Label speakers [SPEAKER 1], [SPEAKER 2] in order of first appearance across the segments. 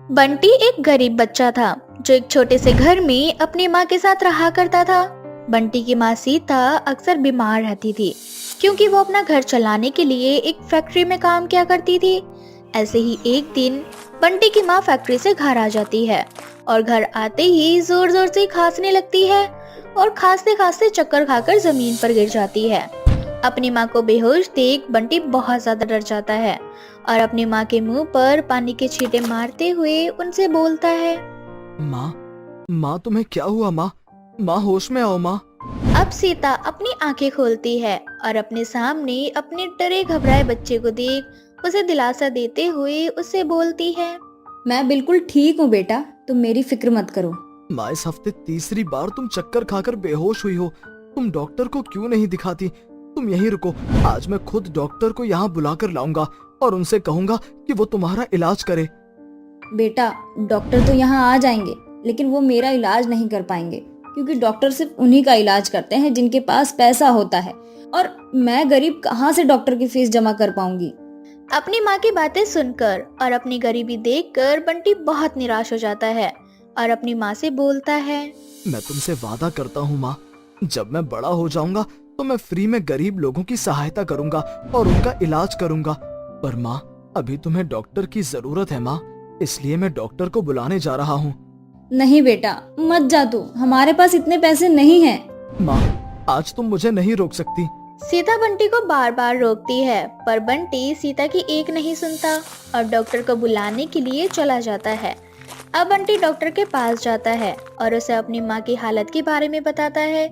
[SPEAKER 1] बंटी एक गरीब बच्चा था जो एक छोटे से घर में अपनी माँ के साथ रहा करता था। बंटी की माँ सीता अक्सर बीमार रहती थी क्योंकि वो अपना घर चलाने के लिए एक फैक्ट्री में काम किया करती थी। ऐसे ही एक दिन बंटी की माँ फैक्ट्री से घर आ जाती है और घर आते ही जोर जोर से खांसने लगती है और खांसते खांसते चक्कर खाकर जमीन पर गिर जाती है। अपनी माँ को बेहोश देख बंटी बहुत ज्यादा डर जाता है और अपनी माँ के मुंह पर पानी के छींटे मारते हुए उनसे बोलता है,
[SPEAKER 2] माँ माँ तुम्हें क्या हुआ माँ? माँ होश में आओ माँ।
[SPEAKER 1] अब सीता अपनी आंखें खोलती है और अपने सामने अपने डरे घबराए बच्चे को देख उसे दिलासा देते हुए उससे बोलती है,
[SPEAKER 3] मैं बिल्कुल ठीक हूँ बेटा, तुम मेरी फिक्र मत करो।
[SPEAKER 2] माँ इस हफ्ते तीसरी बार तुम चक्कर खाकर बेहोश हुई हो। तुम डॉक्टर को क्यों नहीं दिखाती? तुम यहीं रुको, आज मैं खुद डॉक्टर को यहाँ बुलाकर लाऊंगा और उनसे कहूँगा कि वो तुम्हारा इलाज करे।
[SPEAKER 3] बेटा, डॉक्टर तो यहाँ आ जाएंगे लेकिन वो मेरा इलाज नहीं कर पाएंगे क्योंकि डॉक्टर सिर्फ उन्हीं का इलाज करते हैं जिनके पास पैसा होता है, और मैं गरीब कहाँ से डॉक्टर की फीस जमा कर पाऊंगी।
[SPEAKER 1] अपनी माँ की बातें सुनकर और अपनी गरीबी देखकर बंटी बहुत निराश हो जाता है और अपनी माँ से बोलता है,
[SPEAKER 2] मैं तुमसे वादा करता हूँ माँ, जब मैं बड़ा हो जाऊंगा तो मैं फ्री में गरीब लोगों की सहायता करूंगा और उनका इलाज करूंगा। पर माँ, अभी तुम्हें डॉक्टर की जरूरत है माँ, इसलिए मैं डॉक्टर को बुलाने जा रहा हूँ।
[SPEAKER 3] नहीं बेटा, मत जा तू, हमारे पास इतने पैसे नहीं हैं।
[SPEAKER 2] माँ, आज तुम मुझे नहीं रोक सकती।
[SPEAKER 1] सीता बंटी को बार बार रोकती है पर बंटी सीता की एक नहीं सुनता और डॉक्टर को बुलाने के लिए चला जाता है। अब बंटी डॉक्टर के पास जाता है और उसे अपनी माँ की हालत के बारे में बताता है।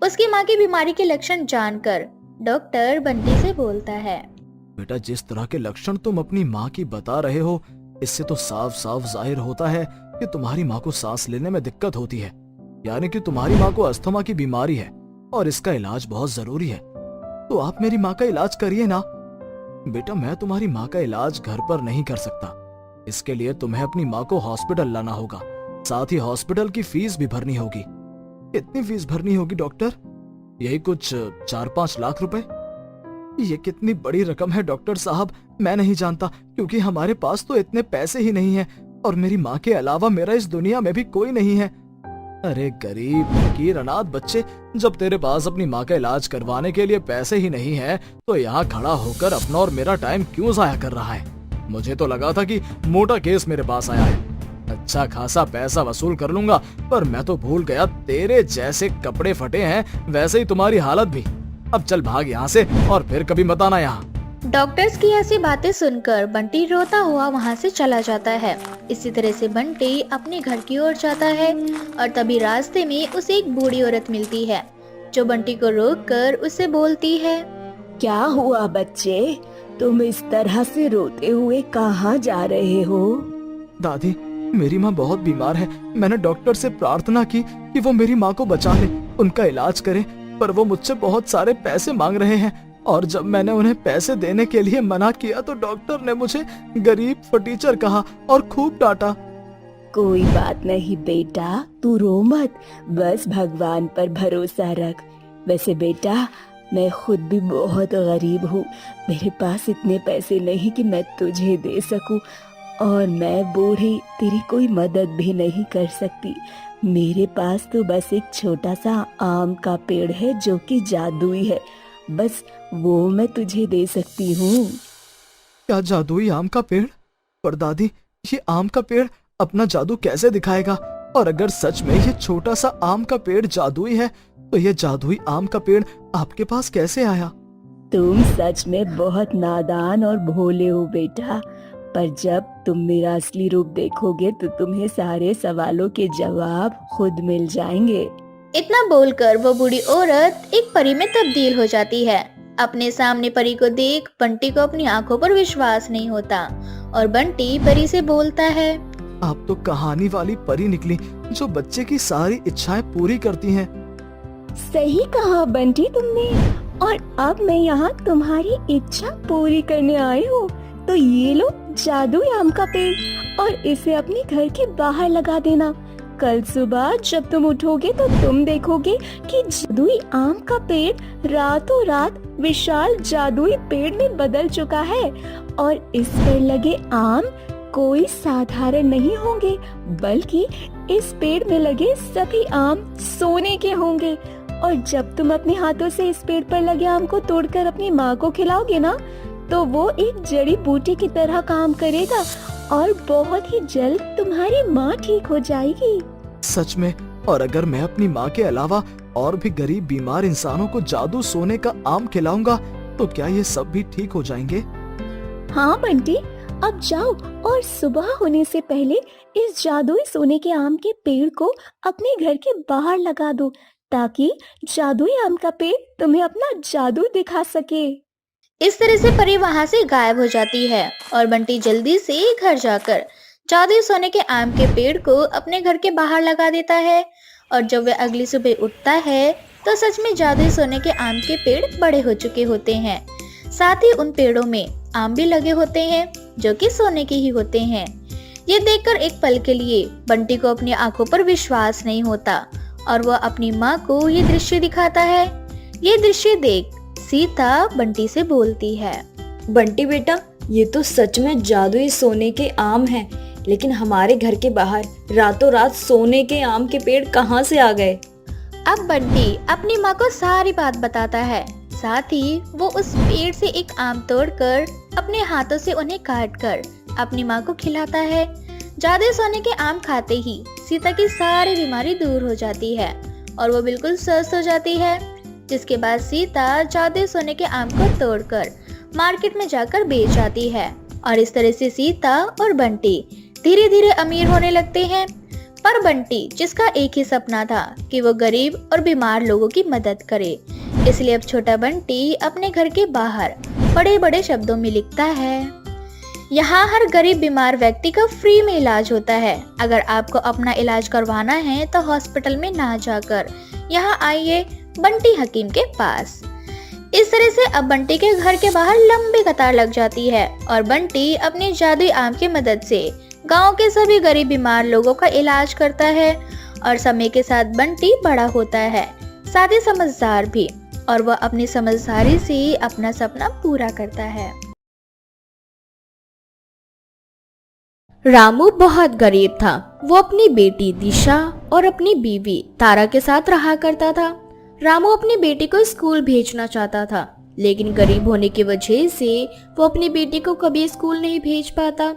[SPEAKER 1] उसकी माँ की बीमारी के लक्षण जानकर डॉक्टर बंटी से बोलता है,
[SPEAKER 2] बेटा, जिस तरह के लक्षण तुम अपनी माँ की बता रहे हो, इससे तो साफ साफ जाहिर होता है कि तुम्हारी माँ को सांस लेने में दिक्कत होती है, यानी कि तुम्हारी माँ को अस्थमा की बीमारी है और इसका इलाज बहुत जरूरी है। तो आप मेरी माँ का इलाज करिए ना। बेटा, मैं तुम्हारी माँ का इलाज घर पर नहीं कर सकता, इसके लिए तुम्हें अपनी माँ को हॉस्पिटल लाना होगा, साथ ही हॉस्पिटल की फीस भी भरनी होगी। कितनी फीस भरनी होगी डॉक्टर? यही कुछ 4-5 लाख रुपए। ये कितनी बड़ी रकम है डॉक्टर साहब, मैं नहीं जानता, क्योंकि हमारे पास तो इतने पैसे ही नहीं हैं और मेरी माँ के अलावा मेरा इस दुनिया में भी कोई नहीं है। अरे गरीब फकीर अनाथ बच्चे, जब तेरे पास अपनी माँ का इलाज करवाने के लिए पैसे ही नहीं है तो यहाँ खड़ा होकर अपना और मेरा टाइम क्यों जाया कर रहा है? मुझे तो लगा था कि मोटा केस मेरे पास आया है, अच्छा खासा पैसा वसूल कर लूंगा, पर मैं तो भूल गया तेरे जैसे कपड़े फटे हैं वैसे ही तुम्हारी हालत भी। अब चल भाग यहाँ से और फिर कभी मत आना यहाँ।
[SPEAKER 1] डॉक्टर्स की ऐसी बातें सुनकर बंटी रोता हुआ वहाँ से चला जाता है। इसी तरह से बंटी अपने घर की ओर जाता है और तभी रास्ते में उसे एक बूढ़ी औरत मिलती है जो बंटी को रोककर उससे बोलती है,
[SPEAKER 4] क्या हुआ बच्चे, तुम इस तरह से रोते हुए कहाँ जा रहे हो?
[SPEAKER 2] दादी, मेरी माँ बहुत बीमार है। मैंने डॉक्टर से प्रार्थना की कि वो मेरी माँ को बचा ले, उनका इलाज करे, पर वो मुझसे बहुत सारे पैसे मांग रहे हैं और जब मैंने उन्हें पैसे देने के लिए मना किया तो डॉक्टर ने मुझे गरीब फटीचर कहा और खूब डांटा।
[SPEAKER 4] कोई बात नहीं बेटा, तू रो मत, बस भगवान पर भरोसा रख। वैसे बेटा, मैं खुद भी बहुत गरीब हूँ, मेरे पास इतने पैसे नहीं कि मैं तुझे दे सकूं, और मैं बूढ़ी तेरी कोई मदद भी नहीं कर सकती। मेरे पास तो बस एक छोटा सा आम का पेड़ है जो कि जादुई है, बस वो मैं तुझे दे सकती हूँ।
[SPEAKER 2] क्या जादुई आम का पेड़? पर दादी, ये आम का पेड़ अपना जादू कैसे दिखाएगा? और अगर सच में ये छोटा सा आम का पेड़ जादुई है तो ये जादुई आम का पेड़ आपके पास कैसे आया?
[SPEAKER 4] तुम सच में बहुत नादान और भोले हो बेटा, पर जब तुम मेरा असली रूप देखोगे तो तुम्हें सारे सवालों के जवाब खुद मिल जाएंगे।
[SPEAKER 1] इतना बोलकर वो बूढ़ी औरत एक परी में तब्दील हो जाती है। अपने सामने परी को देख बंटी को अपनी आंखों पर विश्वास नहीं होता और बंटी परी से बोलता है,
[SPEAKER 2] आप तो कहानी वाली परी निकली जो बच्चे की सारी इच्छाएं पूरी करती हैं।
[SPEAKER 4] सही कहा बंटी तुमने, और अब मैं यहाँ तुम्हारी इच्छा पूरी करने आई हूँ। तो ये लो जादुई आम का पेड़, और इसे अपने घर के बाहर लगा देना। कल सुबह जब तुम उठोगे तो तुम देखोगे कि जादुई आम का पेड़ रातों रात विशाल जादुई पेड़ में बदल चुका है, और इस पर लगे आम कोई साधारण नहीं होंगे, बल्कि इस पेड़ में लगे सभी आम सोने के होंगे। और जब तुम अपने हाथों से इस पेड़ पर लगे आम को तोड़कर अपनी माँ को खिलाओगे ना, तो वो एक जड़ी बूटी की तरह काम करेगा और बहुत ही जल्द तुम्हारी माँ ठीक हो जाएगी।
[SPEAKER 2] सच में? और अगर मैं अपनी माँ के अलावा और भी गरीब बीमार इंसानों को जादू सोने का आम खिलाऊंगा तो क्या ये सब भी ठीक हो जाएंगे?
[SPEAKER 4] हाँ बंटी, अब जाओ और सुबह होने से पहले इस जादुई सोने के आम के पेड़ को अपने घर के बाहर लगा दो, ताकि जादुई आम का पेड़ तुम्हें अपना जादू दिखा सके।
[SPEAKER 1] इस तरह से परी वहां से गायब हो जाती है और बंटी जल्दी से घर जाकर जादुई सोने के आम के पेड़ को अपने घर के बाहर लगा देता है। और जब वह अगली सुबह उठता है तो सच में जादुई सोने के आम के पेड़ बड़े हो चुके होते हैं। साथ ही उन पेड़ों में आम भी लगे होते हैं जो कि सोने के ही होते हैं। ये देखकर एक पल के लिए बंटी को अपनी आंखों पर विश्वास नहीं होता और वह अपनी माँ को ये दृश्य दिखाता है। ये दृश्य देख सीता बंटी से बोलती है,
[SPEAKER 3] बंटी बेटा, ये तो सच में जादुई सोने के आम हैं, लेकिन हमारे घर के बाहर रातों रात सोने के आम के पेड़ कहाँ से आ गए?
[SPEAKER 1] अब बंटी अपनी माँ को सारी बात बताता है। साथ ही वो उस पेड़ से एक आम तोड़कर अपने हाथों से उन्हें काटकर अपनी माँ को खिलाता है। जादुई सोने के आम खाते ही सीता की सारी बीमारी दूर हो जाती है और वो बिल्कुल स्वस्थ हो जाती है। जिसके बाद सीता जादुई सोने के आम को तोड़कर मार्केट में जाकर बेच आती है और इस तरह से सीता और बंटी धीरे धीरे अमीर होने लगते हैं। पर बंटी, जिसका एक ही सपना था कि वो गरीब और बीमार लोगों की मदद करे, इसलिए अब छोटा बंटी अपने घर के बाहर बड़े बड़े शब्दों में लिखता है, यहाँ हर गरीब बीमार व्यक्ति का फ्री में इलाज होता है। अगर आपको अपना इलाज करवाना है तो हॉस्पिटल में ना जाकर यहाँ आइए बंटी हकीम के पास। इस तरह से अब बंटी के घर के बाहर लंबी कतार लग जाती है और बंटी अपनी जादुई आम की मदद से गांव के सभी गरीब बीमार लोगों का इलाज करता है। और समय के साथ बंटी बड़ा होता है, साथ ही समझदार भी, और वह अपनी समझदारी से अपना सपना पूरा करता है। रामू बहुत गरीब था। वो अपनी बेटी दिशा और अपनी बीवी तारा के साथ रहा करता था। रामू अपनी बेटी को स्कूल भेजना चाहता था, लेकिन गरीब होने की वजह से वो अपनी बेटी को कभी स्कूल नहीं भेज पाता।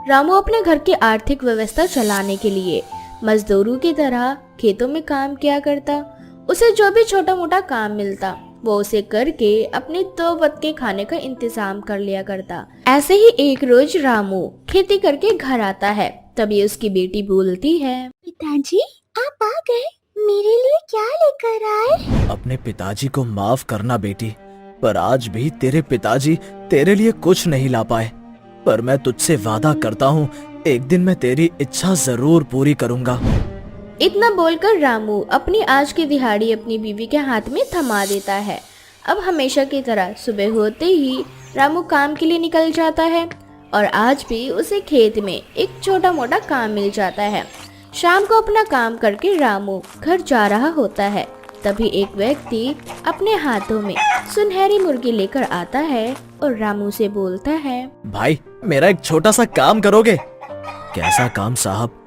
[SPEAKER 1] रामू अपने घर की आर्थिक व्यवस्था चलाने के लिए मजदूरों की तरह खेतों में काम किया करता। उसे जो भी छोटा मोटा काम मिलता वो उसे करके अपने 2 वक्त के खाने का इंतजाम कर लिया करता। ऐसे ही एक रोज रामू खेती करके घर आता है। तभी उसकी बेटी बोलती है,
[SPEAKER 4] पिताजी आप आ गए, मेरे लिए क्या लेकर आए?
[SPEAKER 2] अपने पिताजी को माफ करना बेटी, पर आज भी तेरे पिताजी तेरे लिए कुछ नहीं ला पाए। पर मैं तुझसे वादा करता हूँ, एक दिन मैं तेरी इच्छा जरूर पूरी करूँगा।
[SPEAKER 1] इतना बोलकर रामू अपनी आज की दिहाड़ी अपनी बीवी के हाथ में थमा देता है। अब हमेशा की तरह सुबह होते ही रामू काम के लिए निकल जाता है और आज भी उसे खेत में एक छोटा मोटा काम मिल जाता है। शाम को अपना काम करके रामू घर जा रहा होता है। तभी एक व्यक्ति अपने हाथों में सुनहरी मुर्गी लेकर आता है और रामू से बोलता है,
[SPEAKER 2] भाई मेरा एक छोटा सा काम करोगे? कैसा काम साहब?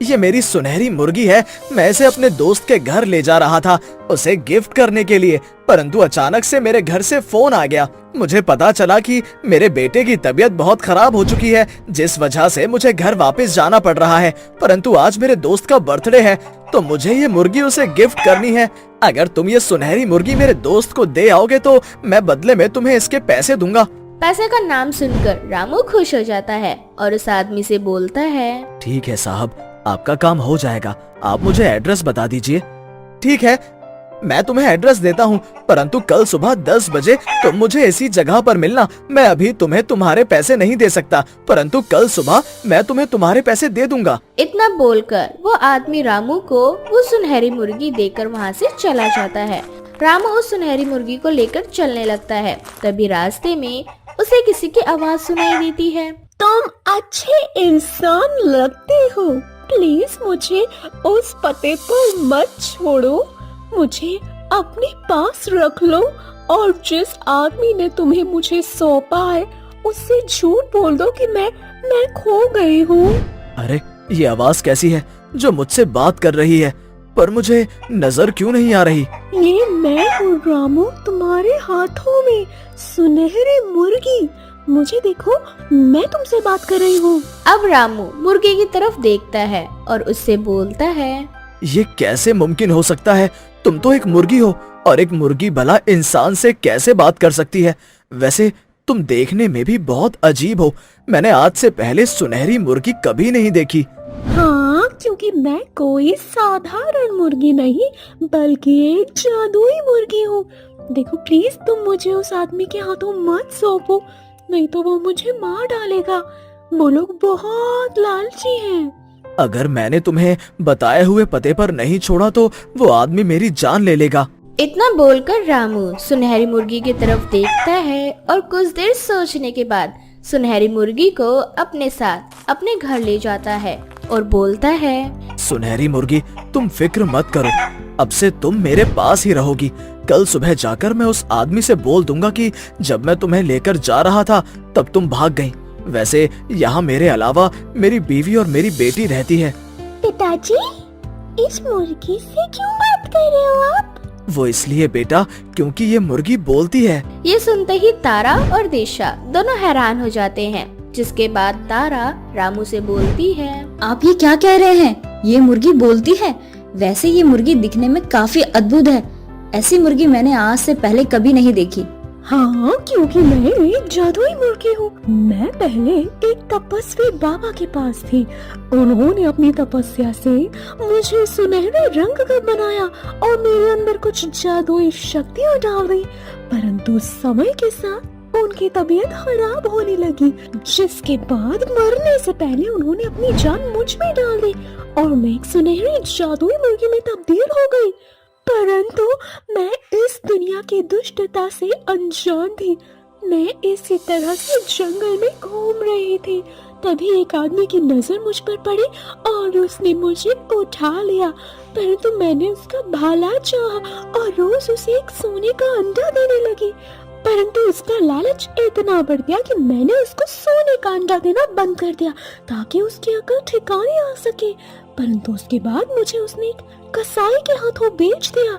[SPEAKER 2] ये मेरी सुनहरी मुर्गी है। मैं इसे अपने दोस्त के घर ले जा रहा था उसे गिफ्ट करने के लिए, परंतु अचानक से मेरे घर से फोन आ गया। मुझे पता चला कि मेरे बेटे की तबीयत बहुत खराब हो चुकी है, जिस वजह से मुझे घर वापस जाना पड़ रहा है। परंतु आज मेरे दोस्त का बर्थडे है तो मुझे ये मुर्गी उसे गिफ्ट करनी है। अगर तुम ये सुनहरी मुर्गी मेरे दोस्त को दे आओगे तो मैं बदले में तुम्हें इसके पैसे दूंगा।
[SPEAKER 1] पैसे का नाम सुनकर रामू खुश हो जाता है और उस आदमी से बोलता है,
[SPEAKER 2] ठीक है साहब, आपका काम हो जाएगा। आप मुझे एड्रेस बता दीजिए। ठीक है, मैं तुम्हें एड्रेस देता हूँ, परंतु कल सुबह 10 बजे तुम मुझे इसी जगह पर मिलना। मैं अभी तुम्हें तुम्हारे पैसे नहीं दे सकता, परंतु कल सुबह मैं तुम्हें तुम्हारे पैसे दे दूंगा।
[SPEAKER 1] इतना बोलकर वो आदमी रामू को वो सुनहरी मुर्गी देकर वहाँ से चला जाता है। रामू उस सुनहरी मुर्गी को लेकर चलने लगता है। तभी रास्ते में उसे किसी की आवाज सुनाई देती है,
[SPEAKER 4] तुम अच्छे इंसान लगते हो, प्लीज मुझे उस पते पर मत छोड़ो, मुझे अपने पास रख लो और जिस आदमी ने तुम्हें मुझे सौंपा है उससे झूठ बोल दो कि मैं खो गई हूँ।
[SPEAKER 2] अरे ये आवाज कैसी है जो मुझसे बात कर रही है, पर मुझे नजर क्यों नहीं आ रही?
[SPEAKER 4] ये मैं हूँ रामू, तुम्हारे हाथों में सुनहरी मुर्गी। मुझे देखो, मैं तुमसे बात कर रही हूँ।
[SPEAKER 1] अब रामू मुर्गे की तरफ देखता है और उससे बोलता है,
[SPEAKER 2] ये कैसे मुमकिन हो सकता है? तुम तो एक मुर्गी हो, और एक मुर्गी भला इंसान से कैसे बात कर सकती है? वैसे तुम देखने में भी बहुत अजीब हो। मैंने आज से पहले सुनहरी मुर्गी कभी नहीं देखी।
[SPEAKER 4] हाँ, क्योंकि मैं कोई साधारण मुर्गी नहीं बल्कि एक जादुई मुर्गी हूँ। देखो प्लीज, तुम मुझे उस आदमी के हाथों मत सौंपो, नहीं तो वो मुझे मार डालेगा। वो लोग बहुत लालची हैं।
[SPEAKER 2] अगर मैंने तुम्हें बताए हुए पते पर नहीं छोड़ा तो वो आदमी मेरी जान ले लेगा।
[SPEAKER 1] इतना बोलकर रामू सुनहरी मुर्गी की तरफ देखता है और कुछ देर सोचने के बाद सुनहरी मुर्गी को अपने साथ अपने घर ले जाता है और बोलता है,
[SPEAKER 2] सुनहरी मुर्गी, तुम फिक्र मत करो, अब से तुम मेरे पास ही रहोगी। कल सुबह जाकर मैं उस आदमी से बोल दूंगा कि जब मैं तुम्हें लेकर जा रहा था तब तुम भाग गईं। वैसे यहाँ मेरे अलावा मेरी बीवी और मेरी बेटी रहती है।
[SPEAKER 4] पिताजी, इस मुर्गी से क्यों बात कर रहे हो आप?
[SPEAKER 2] वो इसलिए बेटा क्योंकि ये मुर्गी बोलती है।
[SPEAKER 1] ये सुनते ही तारा और दिशा दोनों हैरान हो जाते हैं, जिसके बाद तारा रामू से बोलती है,
[SPEAKER 3] आप ये क्या कह रहे हैं? ये मुर्गी बोलती है? वैसे ये मुर्गी दिखने में काफी अद्भुत है। ऐसी मुर्गी मैंने आज से पहले कभी नहीं देखी।
[SPEAKER 4] हाँ, क्योंकि मैं एक जादुई मुर्गी हूँ। मैं पहले एक तपस्वी बाबा के पास थी। उन्होंने अपनी तपस्या से मुझे सुनहरे रंग का बनाया और मेरे अंदर कुछ जादुई शक्तियाँ डाल दी। परंतु समय के साथ उनकी तबीयत खराब होने लगी, जिसके बाद मरने से पहले उन्होंने अपनी जान मुझ में डाल दी और मैं एक सुनहरी जादुई मुर्गी में तब्दील हो गई। परंतु मैं इस दुनिया की दुष्टता से अनजान थी। मैं इसी तरह से जंगल में घूम रही थी, तभी एक आदमी की नजर मुझ पर पड़ी और उसने मुझे उठा लिया। परंतु मैंने उसका भला चाहा और रोज उसे एक सोने का अंडा देने लगी। परंतु उसका लालच इतना बढ़ गया कि मैंने उसको सोने का अंडा देना बंद कर दिया ताकि उसकी अकल ठिकाने आ सके। परंतु उसके बाद मुझे उसने एक कसाई के हाथों बेच दिया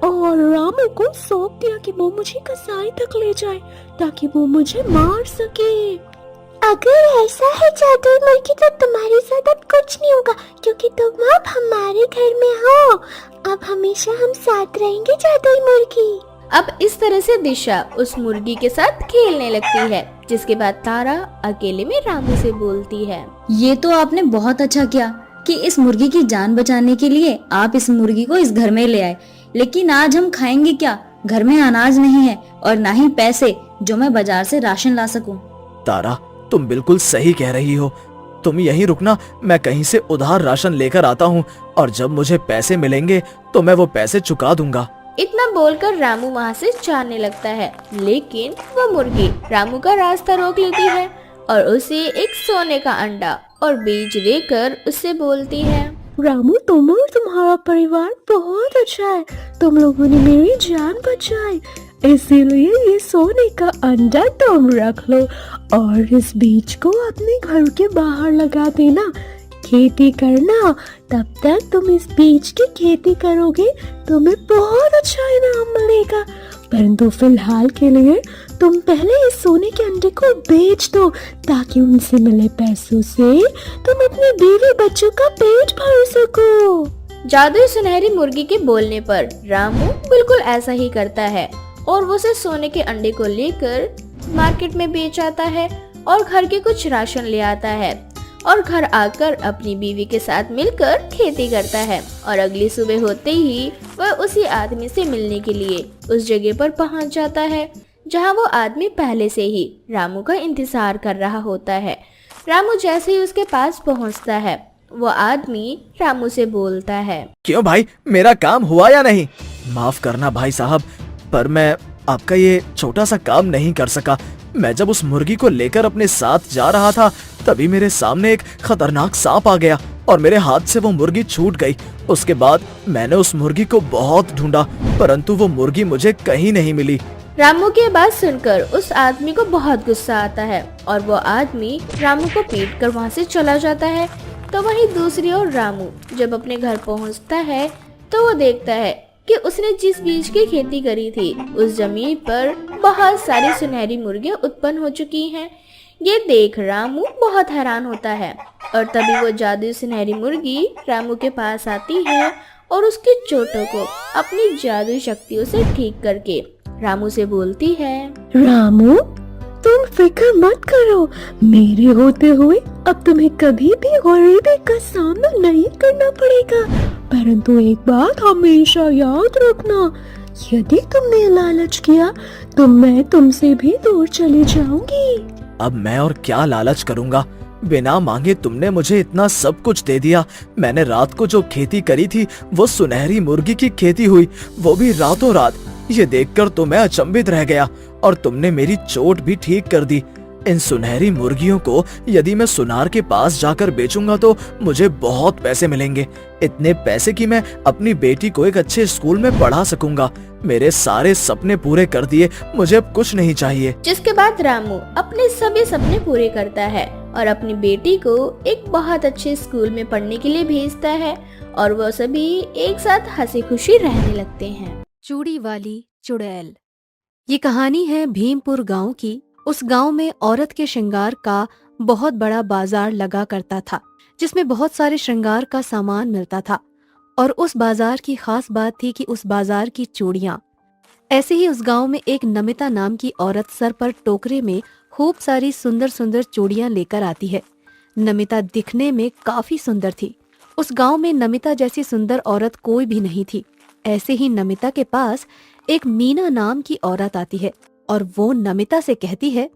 [SPEAKER 4] और रामू को सौंप दिया कि वो मुझे कसाई तक ले जाए ताकि वो मुझे मार सके। अगर ऐसा है जादुई मुर्गी, तो तुम्हारे साथ अब कुछ नहीं होगा, क्योंकि तुम अब हमारे घर में हो। अब हमेशा हम साथ रहेंगे जादुई मुर्गी।
[SPEAKER 1] अब इस तरह से दिशा उस मुर्गी के साथ खेलने लगती है, जिसके बाद तारा अकेले में रामू से बोलती है,
[SPEAKER 3] ये तो आपने बहुत अच्छा किया कि इस मुर्गी की जान बचाने के लिए आप इस मुर्गी को इस घर में ले आए। लेकिन आज हम खाएंगे क्या? घर में अनाज नहीं है और ना ही पैसे जो मैं बाजार से राशन ला सकूं।
[SPEAKER 2] तारा, तुम बिल्कुल सही कह रही हो। तुम यहीं रुकना, मैं कहीं से उधार राशन लेकर आता हूँ और जब मुझे पैसे मिलेंगे तो मैं वो पैसे चुका दूंगा।
[SPEAKER 1] इतना बोलकर रामू वहाँ से जाने लगता है, लेकिन वो मुर्गी रामू का रास्ता रोक लेती है और उसे एक सोने का अंडा और बीज देकर उससे बोलती है,
[SPEAKER 4] रामू, तुम और तुम्हारा परिवार बहुत अच्छा है। तुम लोगों ने मेरी जान बचाई, इसीलिए ये सोने का अंडा तुम रख लो और इस बीज को अपने घर के बाहर लगा देना। खेती करना, तब तक तुम इस बीज की खेती करोगे तुम्हें बहुत अच्छा इनाम मिलेगा। परंतु फिलहाल के लिए तुम पहले इस सोने के अंडे को बेच दो ताकि उनसे मिले पैसों से तुम अपने बीवी बच्चों का पेट भर सको।
[SPEAKER 1] जादुई सुनहरी मुर्गी के बोलने पर रामू बिल्कुल ऐसा ही करता है और वो उसे सोने के अंडे को लेकर मार्केट में बेच आता है और घर के कुछ राशन ले आता है और घर आकर अपनी बीवी के साथ मिलकर खेती करता है। और अगली सुबह होते ही वह उसी आदमी से मिलने के लिए उस जगह पर पहुंच जाता है जहां वो आदमी पहले से ही रामू का इंतजार कर रहा होता है। रामू जैसे ही उसके पास पहुंचता है, वो आदमी रामू से बोलता है,
[SPEAKER 2] क्यों भाई, मेरा काम हुआ या नहीं? माफ करना भाई साहब, पर मैं आपका ये छोटा सा काम नहीं कर सका। मैं जब उस मुर्गी को लेकर अपने साथ जा रहा था तभी मेरे सामने एक खतरनाक सांप आ गया और मेरे हाथ से वो मुर्गी छूट गई। उसके बाद मैंने उस मुर्गी को बहुत ढूंढा, परंतु वो मुर्गी मुझे कहीं नहीं मिली।
[SPEAKER 1] रामू की बात सुनकर उस आदमी को बहुत गुस्सा आता है और वो आदमी रामू को पीट कर वहाँ से चला जाता है। तो वहीं दूसरी ओर रामू जब अपने घर पहुँचता है तो वो देखता है कि उसने जिस बीज की खेती करी थी उस जमीन पर बहुत सारी सुनहरी मुर्गियाँ उत्पन्न हो चुकी हैं। ये देख रामू बहुत हैरान होता है और तभी वो जादुई सुनहरी मुर्गी रामू के पास आती है और उसकी चोटों को अपनी जादुई शक्तियों से ठीक करके रामू से बोलती है,
[SPEAKER 4] रामू, तुम फिक्र मत करो, मेरे होते हुए अब तुम्हें कभी भी गरीबी का सामना नहीं करना पड़ेगा। परंतु एक बात हमेशा याद रखना, यदि तुमने लालच किया तो मैं तुमसे भी दूर चली जाऊंगी।
[SPEAKER 2] अब मैं और क्या लालच करूंगा? बिना मांगे तुमने मुझे इतना सब कुछ दे दिया। मैंने रात को जो खेती करी थी वो सुनहरी मुर्गी की खेती हुई, वो भी रातों रात। ये देखकर तो मैं अचंभित रह गया और तुमने मेरी चोट भी ठीक कर दी। इन सुनहरी मुर्गियों को यदि मैं सुनार के पास जाकर बेचूंगा तो मुझे बहुत पैसे मिलेंगे, इतने पैसे कि मैं अपनी बेटी को एक अच्छे स्कूल में पढ़ा सकूंगा। मेरे सारे सपने पूरे कर दिए, मुझे अब कुछ नहीं चाहिए।
[SPEAKER 1] जिसके बाद रामू अपने सभी सपने पूरे करता है और अपनी बेटी को एक बहुत अच्छे स्कूल में पढ़ने के लिए भेजता है और वो सभी एक साथ हंसी खुशी रहने लगते हैं।
[SPEAKER 5] चूड़ी वाली चुड़ैल। ये कहानी है भीमपुर गांव की। उस गांव में औरत के श्रृंगार का बहुत बड़ा बाजार लगा करता था, जिसमें बहुत सारे श्रृंगार का सामान मिलता था। और उस बाजार की खास बात थी कि उस बाजार की चूड़ियां। ऐसे ही उस गांव में एक नमिता नाम की औरत सर पर टोकरे में खूब सारी सुंदर सुंदर चूड़ियां लेकर आती है। नमिता दिखने में काफी सुंदर थी। उस गांव में नमिता जैसी सुंदर औरत कोई भी नहीं थी। ऐसे ही नमिता के पास एक मीना नाम की औरत आती है और वो नमिता से कहती है,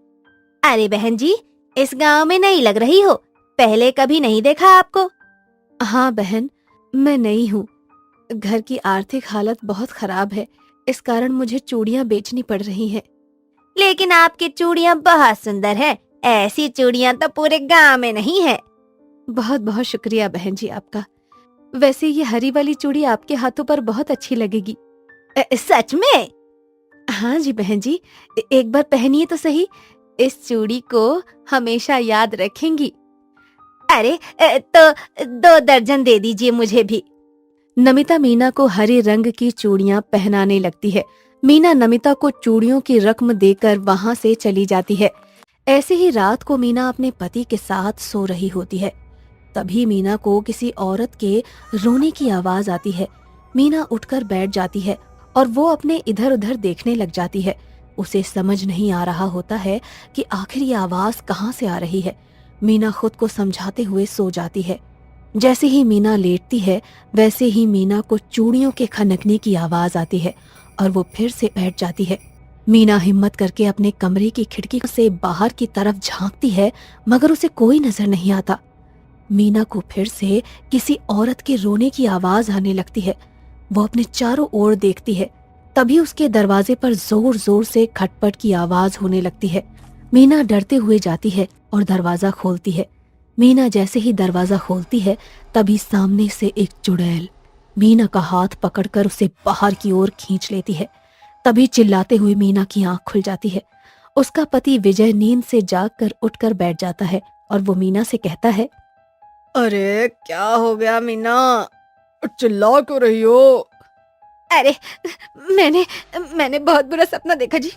[SPEAKER 6] अरे बहन जी, इस गांव में नई लग रही हो, पहले कभी नहीं देखा आपको।
[SPEAKER 5] हाँ बहन, मैं नई हूँ। घर की आर्थिक हालत बहुत खराब है, इस कारण मुझे चूड़ियाँ बेचनी पड़ रही हैं।
[SPEAKER 6] लेकिन आपकी चूड़ियाँ बहुत सुंदर है, ऐसी चूड़ियाँ तो पूरे गांव में नहीं है।
[SPEAKER 5] बहुत बहुत शुक्रिया बहन जी आपका। वैसे ये हरी वाली चूड़ी आपके हाथों पर बहुत अच्छी लगेगी।
[SPEAKER 6] सच में?
[SPEAKER 5] हाँ जी बहन जी, एक बार पहनिए तो सही, इस चूड़ी को हमेशा याद रखेंगी।
[SPEAKER 6] अरे तो 2 दर्जन दे दीजिए मुझे भी।
[SPEAKER 5] नमिता मीना को हरे रंग की चूड़ियां पहनाने लगती है। मीना नमिता को चूड़ियों की रकम देकर वहां से चली जाती है। ऐसे ही रात को मीना अपने पति के साथ सो रही होती है। तभी मीना को किसी औरत के रोने की आवाज आती है। मीना उठकर बैठ जाती है और वो अपने इधर उधर देखने लग जाती है। उसे समझ नहीं आ रहा होता है कि आखिर ये आवाज कहाँ से आ रही है। मीना खुद को समझाते हुए सो जाती है। जैसे ही मीना लेटती है वैसे ही मीना को चूड़ियों के खनकने की आवाज आती है और वो फिर से बैठ जाती है। मीना हिम्मत करके अपने कमरे की खिड़की से बाहर की तरफ झांकती है, मगर उसे कोई नजर नहीं आता। मीना को फिर से किसी औरत के रोने की आवाज आने लगती है। वो अपने चारों ओर देखती है। तभी उसके दरवाजे पर जोर जोर से खटपट की आवाज होने लगती है। मीना डरते हुए जाती है और दरवाजा खोलती है। मीना जैसे ही दरवाजा खोलती है तभी सामने से एक चुड़ैल मीना का हाथ पकड़कर उसे बाहर की ओर खींच लेती है। तभी चिल्लाते हुए मीना की आंख खुल जाती है। उसका पति विजय नींद से जागकर उठकर बैठ जाता है और वो मीना से कहता है,
[SPEAKER 7] अरे क्या हो गया मीना, चिल्ला क्यों रही हो?
[SPEAKER 6] अरे मैंने बहुत बुरा सपना देखा जी।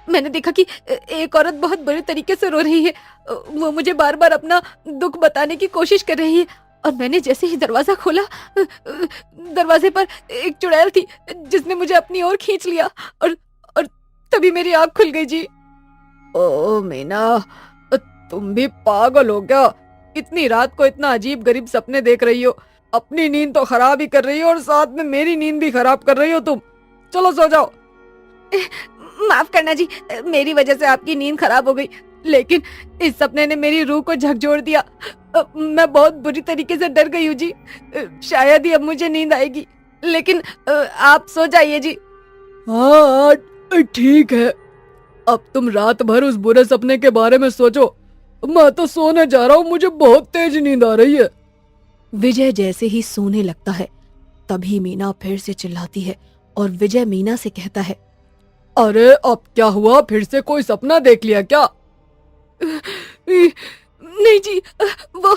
[SPEAKER 6] मैंने देखा कि एक औरत बहुत बुरे तरीके से रो रही है। वो मुझे बार बार अपना दुख बताने की कोशिश कर रही है और मैंने जैसे ही दरवाजा खोला, दरवाजे पर एक चुड़ैल थी जिसने मुझे अपनी ओर खींच लिया और तभी मेरी आंख खुल गई जी।
[SPEAKER 7] ओ मीना, तुम भी पागल हो क्या? इतनी रात को इतना अजीब गरीब सपने देख रही हो। अपनी नींद तो खराब ही कर रही हो और साथ में मेरी नींद भी खराब कर रही हो तुम। चलो सो जाओ।
[SPEAKER 6] माफ करना जी, मेरी वजह से आपकी नींद खराब हो गई, लेकिन इस सपने ने मेरी रूह को झकझोर दिया। मैं बहुत बुरी तरीके से डर गई हूँ जी। शायद ही अब मुझे नींद आएगी, लेकिन आप सो जाइए जी।
[SPEAKER 7] हाँ ठीक है, अब तुम रात भर उस बुरे सपने के बारे में सोचो। मैं तो सोने जा रहा हूँ, मुझे बहुत तेज नींद आ रही है।
[SPEAKER 5] विजय जैसे ही सोने लगता है तभी मीना फिर से चिल्लाती है और विजय मीना से कहता है,
[SPEAKER 7] अरे अब क्या हुआ, फिर से कोई सपना देख लिया क्या?
[SPEAKER 6] नहीं जी, वो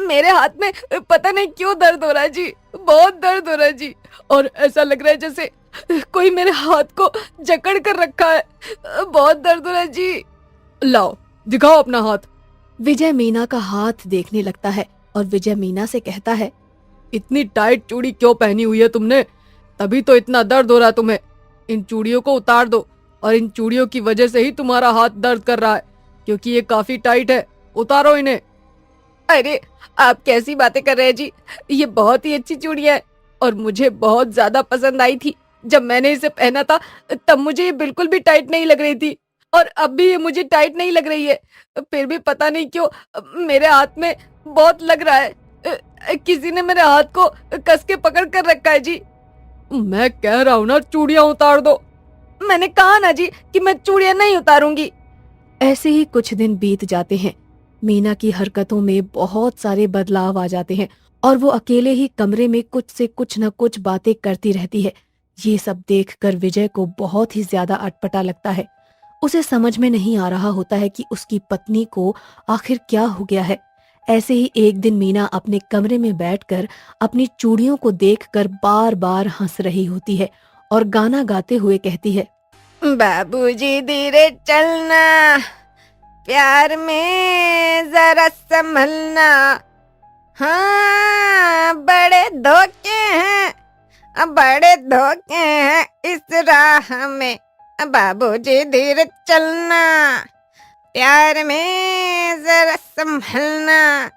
[SPEAKER 6] मेरे हाथ में पता नहीं क्यों दर्द हो रहा है जी, बहुत दर्द हो रहा है जी। और ऐसा लग रहा है जैसे कोई मेरे हाथ को जकड़ कर रखा है, बहुत दर्द हो रहा है जी।
[SPEAKER 7] लाओ दिखाओ अपना हाथ।
[SPEAKER 5] विजय मीना का हाथ देखने लगता है और विजय मीना से कहता है,
[SPEAKER 7] इतनी टाइट चूड़ी क्यों पहनी हुई है तुमने? तभी तो इतना दर्द हो रहा है तुम्हें। इन चूड़ियों को उतार दो, और इन चूड़ियों की वजह से ही तुम्हारा हाथ दर्द कर रहा है, क्योंकि ये काफी टाइट है। उतारो इन्हें।
[SPEAKER 6] अरे आप कैसी बातें कर रहे हैं जी, ये बहुत ही अच्छी चूड़ियां है और मुझे बहुत ज्यादा पसंद आई थी। जब मैंने इसे पहना था तब मुझे ये बिल्कुल भी टाइट नहीं लग रही थी, और अब भी ये मुझे टाइट नहीं लग रही है। फिर भी पता नहीं क्यों मेरे हाथ में बहुत लग रहा है। किसी ने मेरे हाथ को कस के पकड़ कर रखा है जी।
[SPEAKER 7] मैं कह रहा हूँ ना, चूड़ियां उतार दो।
[SPEAKER 6] मैंने कहा ना जी कि मैं चूड़ियां नहीं उतारूंगी।
[SPEAKER 5] ऐसे ही कुछ दिन बीत जाते हैं। मीना की हरकतों में बहुत सारे बदलाव आ जाते हैं और वो अकेले ही कमरे में कुछ से कुछ न कुछ बातें करती रहती है। ये सब देखकर विजय को बहुत ही ज्यादा अटपटा लगता है। उसे समझ में नहीं आ रहा होता है कि उसकी पत्नी को आखिर क्या हो गया है। ऐसे ही एक दिन मीना अपने कमरे में बैठकर अपनी चूड़ियों को देखकर बार बार हंस रही होती है और गाना गाते हुए कहती है,
[SPEAKER 6] बाबूजी धीरे चलना, प्यार में जरा संभलना, हाँ बड़े धोखे हैं, बड़े धोखे हैं इस राह में, बाबूजी धीरे चलना, प्यार में जरा संभलना।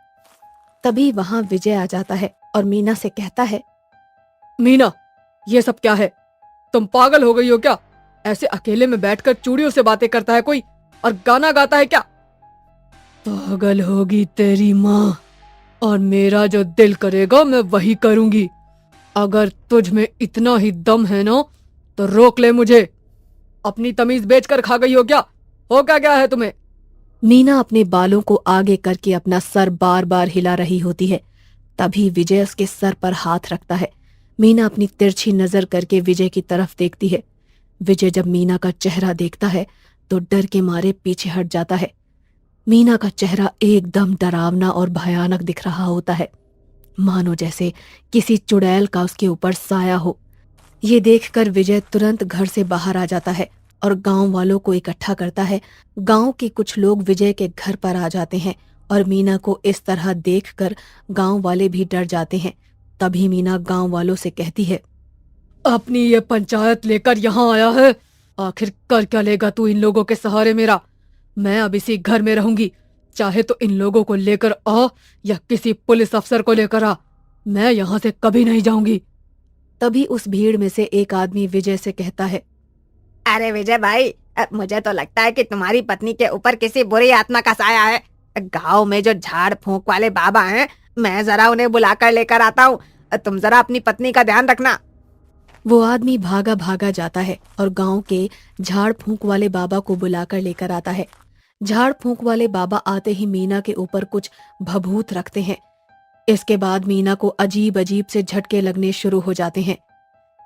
[SPEAKER 5] तभी वहां विजय आ जाता है और मीना से कहता है,
[SPEAKER 7] मीना, ये सब क्या है? तुम पागल हो गई हो क्या? ऐसे अकेले में बैठकर चूड़ियों से बातें करता है कोई, और गाना गाता है क्या? पागल होगी तेरी माँ, और मेरा जो दिल करेगा मैं वही करूंगी। अगर तुझ में इतना ही दम है ना तो रोक ले मुझे। अपनी तमीज बेचकर खा गई हो क्या? हो क्या गया है तुम्हें?
[SPEAKER 5] मीना अपने बालों को आगे करके अपना सर बार बार हिला रही होती है। तभी विजय उसके सर पर हाथ रखता है। मीना अपनी तिरछी नजर करके विजय की तरफ देखती है। विजय जब मीना का चेहरा देखता है तो डर के मारे पीछे हट जाता है। मीना का चेहरा एकदम डरावना और भयानक दिख रहा होता है, मानो जैसे किसी चुड़ैल का उसके ऊपर साया हो। ये देखकर विजय तुरंत घर से बाहर आ जाता है और गांव वालों को इकट्ठा करता है। गांव के कुछ लोग विजय के घर पर आ जाते हैं और मीना को इस तरह देखकर गांव वाले भी डर जाते हैं। तभी मीना गांव वालों से कहती है,
[SPEAKER 7] अपनी ये पंचायत लेकर यहाँ आया है? आखिर कर क्या लेगा तू इन लोगों के सहारे मेरा? मैं अब इसी घर में रहूंगी, चाहे तो इन लोगों को लेकर आ या किसी पुलिस अफसर को लेकर आ, मैं यहाँ से कभी नहीं जाऊंगी।
[SPEAKER 5] तभी उस भीड़ में से एक आदमी विजय से कहता है,
[SPEAKER 6] अरे विजय भाई, मुझे तो लगता है कि तुम्हारी पत्नी के ऊपर किसी बुरी आत्मा का साया है। गांव में जो झाड़ फूंक वाले बाबा हैं, मैं जरा उन्हें बुलाकर लेकर आता हूँ। तुम जरा अपनी पत्नी का ध्यान रखना।
[SPEAKER 5] वो आदमी भागा भागा जाता है और गांव के झाड़ फूंक वाले बाबा को बुलाकर लेकर आता है। झाड़ फूंक वाले बाबा आते ही मीना के ऊपर कुछ भभूत रखते हैं। इसके बाद मीना को अजीब अजीब से झटके लगने शुरू हो जाते हैं।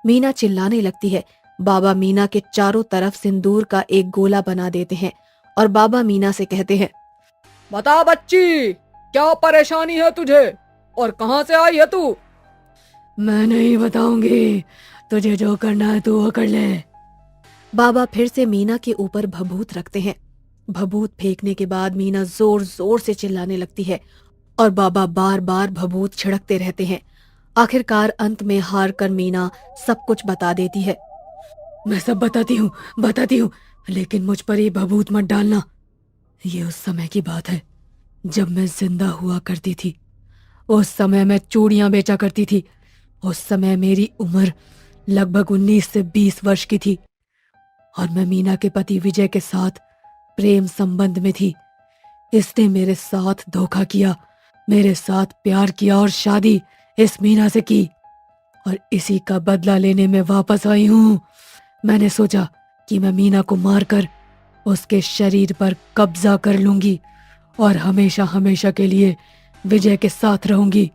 [SPEAKER 5] मीना चिल्लाने लगती है। बाबा मीना के चारों तरफ सिंदूर का एक गोला बना देते हैं और बाबा मीना से कहते हैं,
[SPEAKER 7] बता बच्ची, क्या परेशानी है तुझे और कहाँ से आई है तू? मैं नहीं बताऊंगी, तुझे जो करना है तू वो कर ले।
[SPEAKER 5] बाबा फिर से मीना के ऊपर भभूत रखते हैं। भभूत फेंकने के बाद मीना जोर जोर से चिल्लाने लगती है और बाबा बार बार भभूत छिड़कते रहते हैं। आखिरकार अंत में हार कर मीना सब कुछ बता देती है।
[SPEAKER 7] मैं सब बताती हूँ, लेकिन मुझ पर ये भभूत मत डालना। ये उस समय की बात है जब मैं जिंदा हुआ करती थी। उस समय मैं चूड़ियां बेचा करती थी। उस समय मेरी उम्र लगभग 19 से 20 वर्ष की थी और मैं मीना के पति विजय के साथ प्रेम संबंध में थी। इसने मेरे साथ धोखा किया, मेरे साथ प्यार किया और शादी इस मीना से की, और इसी का बदला लेने में वापस आई हूँ। मैंने सोचा कि मैं मीना को मारकर उसके शरीर पर कब्जा कर लूंगी और हमेशा हमेशा के लिए विजय के साथ रहूंगी।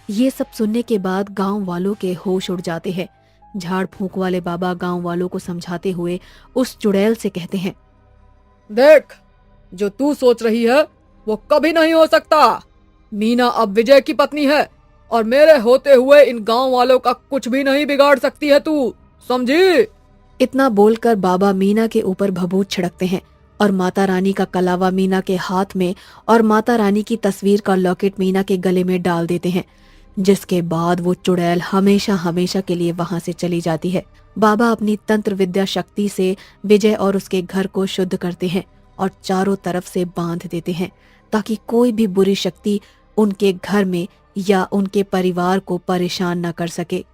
[SPEAKER 5] ये सब सुनने के बाद गांव वालों के होश उड़ जाते हैं। झाड़ फूंक वाले बाबा गांव वालों को समझाते हुए उस चुड़ैल से कहते हैं,
[SPEAKER 7] देख, जो तू सोच रही है वो कभी नहीं हो सकता। मीना अब विजय की पत्नी है और मेरे होते हुए इन गांव वालों का कुछ भी नहीं बिगाड़ सकती है, तू समझी?
[SPEAKER 5] इतना बोलकर बाबा मीना के ऊपर भभूत छिड़कते हैं और माता रानी का कलावा मीना के हाथ में और माता रानी की तस्वीर का लॉकेट मीना के गले में डाल देते हैं, जिसके बाद वो चुड़ैल हमेशा हमेशा के लिए वहां से चली जाती है। बाबा अपनी तंत्र विद्या शक्ति से विजय और उसके घर को शुद्ध करते हैं और चारों तरफ से बांध देते हैं ताकि कोई भी बुरी शक्ति उनके घर में या उनके परिवार को परेशान न कर सके।